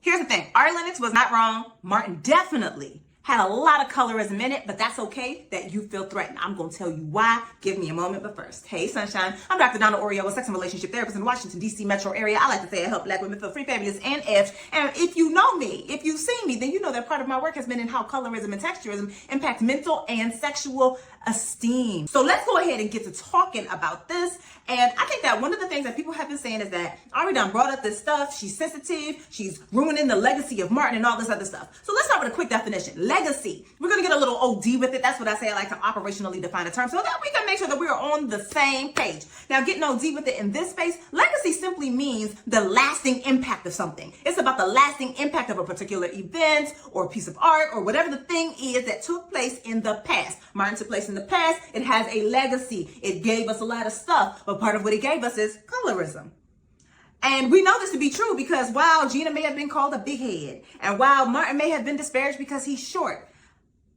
Here's the thing. Ari Lennox was not wrong. Martin definitely had a lot of colorism in it, but that's okay that you feel threatened. I'm going to tell you why. Give me a moment, but first, hey sunshine, I'm Dr. Donna Oriowo, sex and relationship therapist in the Washington, D.C. metro area. I like to say I help Black women feel free, fabulous, and edged. And if you know me, if you've seen me, then you know that part of my work has been in how colorism and texturism impact mental and sexual esteem. So let's go ahead and get to talking about this. And I think that one of the things that people have been saying is that Ari done brought up this stuff. She's sensitive. She's ruining the legacy of Martin and all this other stuff. So let's start with a quick definition. Legacy. We're going to get a little OD with it. That's what I say. I like to operationally define a term so that we can make sure that we are on the same page. Now, getting OD with it in this space, legacy simply means the lasting impact of something. It's about the lasting impact of a particular event or piece of art or whatever the thing is that took place in the past. Martin took place in the past. It has a legacy. It gave us a lot of stuff, but part of what it gave us is colorism. And we know this to be true because while Gina may have been called a big head, and while Martin may have been disparaged because he's short,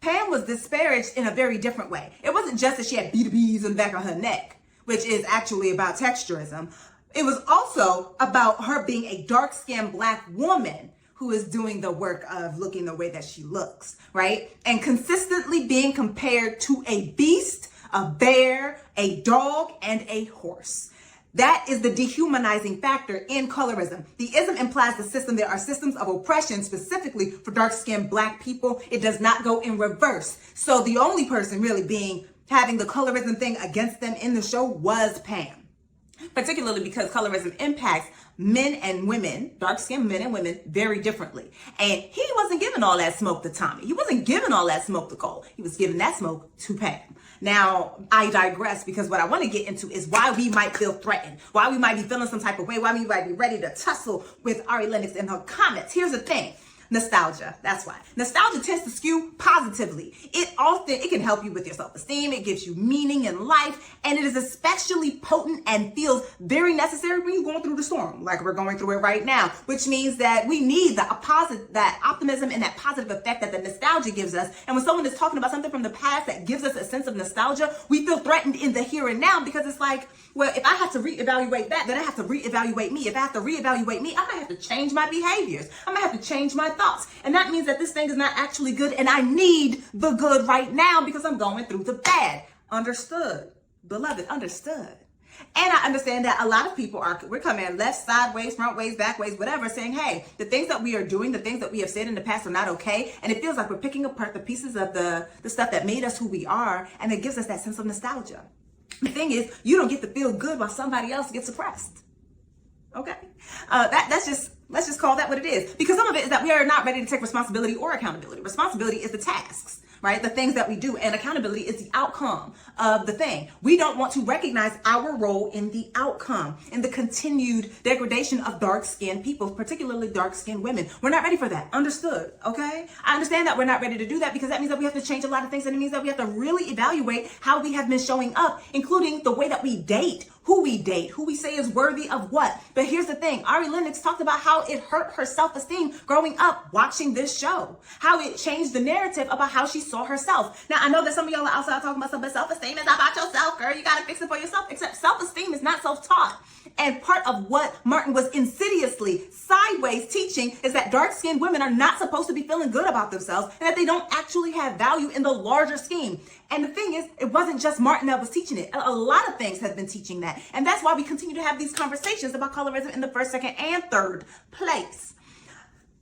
Pam was disparaged in a very different way. It wasn't just that she had BBs on the back of her neck, which is actually about texturism. It was also about her being a dark-skinned Black woman who is doing the work of looking the way that she looks, right? And consistently being compared to a beast, a bear, a dog, and a horse. That is the dehumanizing factor in colorism. The ism implies the system. There are systems of oppression specifically for dark-skinned Black people. It does not go in reverse. So the only person really having the colorism thing against them in the show was Pam. Particularly because colorism impacts men and women, dark-skinned men and women, very differently. And he wasn't giving all that smoke to Tommy. He wasn't giving all that smoke to Cole. He was giving that smoke to Pam. Now, I digress because what I want to get into is why we might feel threatened, why we might be feeling some type of way, why we might be ready to tussle with Ari Lennox in her comments. Here's the thing. Nostalgia. That's why. Nostalgia tends to skew positively. It can help you with your self-esteem. It gives you meaning in life. And it is especially potent and feels very necessary when you're going through the storm, like we're going through it right now, which means that we need that optimism and that positive effect that the nostalgia gives us. And when someone is talking about something from the past that gives us a sense of nostalgia, we feel threatened in the here and now because it's like, well, if I have to reevaluate that, then I have to reevaluate me. If I have to reevaluate me, I might have to change my behaviors. I might have to change my thoughts. And that means that this thing is not actually good and I need the good right now because I'm going through the bad. Understood. Beloved, understood. And I understand that a lot of people we're coming left, sideways, front ways, back ways, whatever, saying, hey, the things that we are doing, the things that we have said in the past are not okay. And it feels like we're picking apart the pieces of the stuff that made us who we are. And it gives us that sense of nostalgia. The thing is, you don't get to feel good while somebody else gets oppressed. Okay? Let's just call that what it is. Because some of it is that we are not ready to take responsibility or accountability. Responsibility is the tasks, right? The things that we do, and accountability is the outcome of the thing. We don't want to recognize our role in the outcome, in the continued degradation of dark-skinned people, particularly dark-skinned women. We're not ready for that. Understood, okay? I understand that we're not ready to do that because that means that we have to change a lot of things, and it means that we have to really evaluate how we have been showing up, including the way that we date, who we say is worthy of what. But here's the thing. Ari Lennox talked about how it hurt her self-esteem growing up watching this show, how it changed the narrative about how she saw herself. Now, I know that some of y'all are outside talking about stuff, but self-esteem is not about yourself, girl. You got to fix it for yourself, except self-esteem is not self-taught. And part of what Martin was insidiously sideways teaching is that dark-skinned women are not supposed to be feeling good about themselves and that they don't actually have value in the larger scheme. And the thing is, it wasn't just Martin that was teaching it. A lot of things have been teaching that. And that's why we continue to have these conversations about colorism in the first, second, and third place.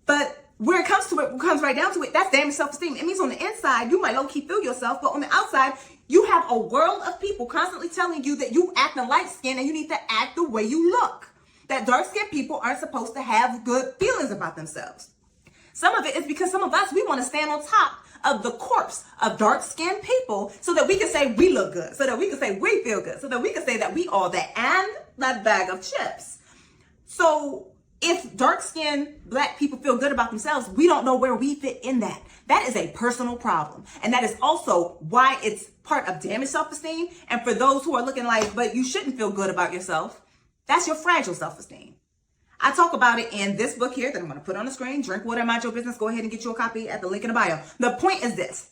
But where it comes to it, comes right down to it, that's damaged self-esteem. It means on the inside, you might low-key feel yourself, but on the outside, you have a world of people constantly telling you that you acting light-skinned and you need to act the way you look. That dark-skinned people aren't supposed to have good feelings about themselves. Some of it is because some of us, we want to stand on top of the corpse of dark-skinned people so that we can say we look good, so that we can say we feel good, so that we can say that we all that and that bag of chips. So if dark-skinned Black people feel good about themselves, we don't know where we fit in that. That is a personal problem. And that is also why it's part of damaged self-esteem. And for those who are looking like, but you shouldn't feel good about yourself, that's your fragile self-esteem. I talk about it in this book here that I'm going to put on the screen. Drink Water, Mind Your Business. Go ahead and get you a copy at the link in the bio. The point is this.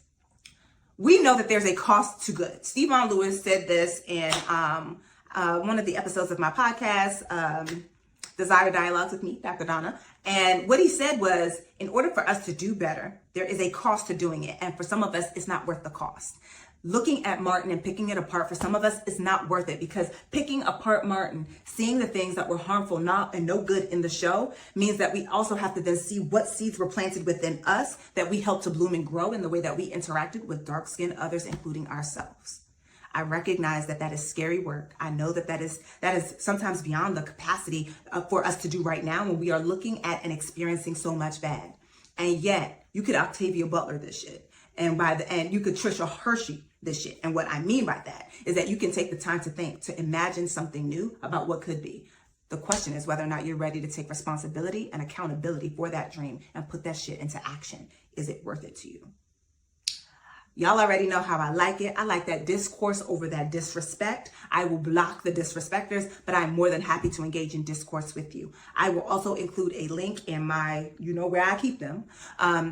We know that there's a cost to good. Stevon Lewis said this in one of the episodes of my podcast, Desire Dialogues with me, Dr. Donna. And what he said was, in order for us to do better, there is a cost to doing it. And for some of us, it's not worth the cost. Looking at Martin and picking it apart, for some of us, is not worth it, because picking apart Martin, seeing the things that were harmful and no good in the show, means that we also have to then see what seeds were planted within us that we helped to bloom and grow in the way that we interacted with dark-skinned others, including ourselves. I recognize that is scary work. I know that is sometimes beyond the capacity for us to do right now when we are looking at and experiencing so much bad. And yet, you could Octavia Butler this shit. And by the end, you could Trisha Hershey this shit. And what I mean by that is that you can take the time to think, to imagine something new about what could be. The question is whether or not you're ready to take responsibility and accountability for that dream and put that shit into action. Is it worth it to you? Y'all already know how I like it. I like that discourse over that disrespect. I will block the disrespecters, but I'm more than happy to engage in discourse with you. I will also include a link in my, you know where I keep them,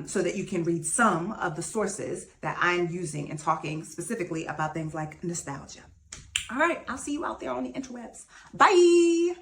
so that you can read some of the sources that I'm using and talking specifically about things like nostalgia. All right, I'll see you out there on the interwebs. Bye.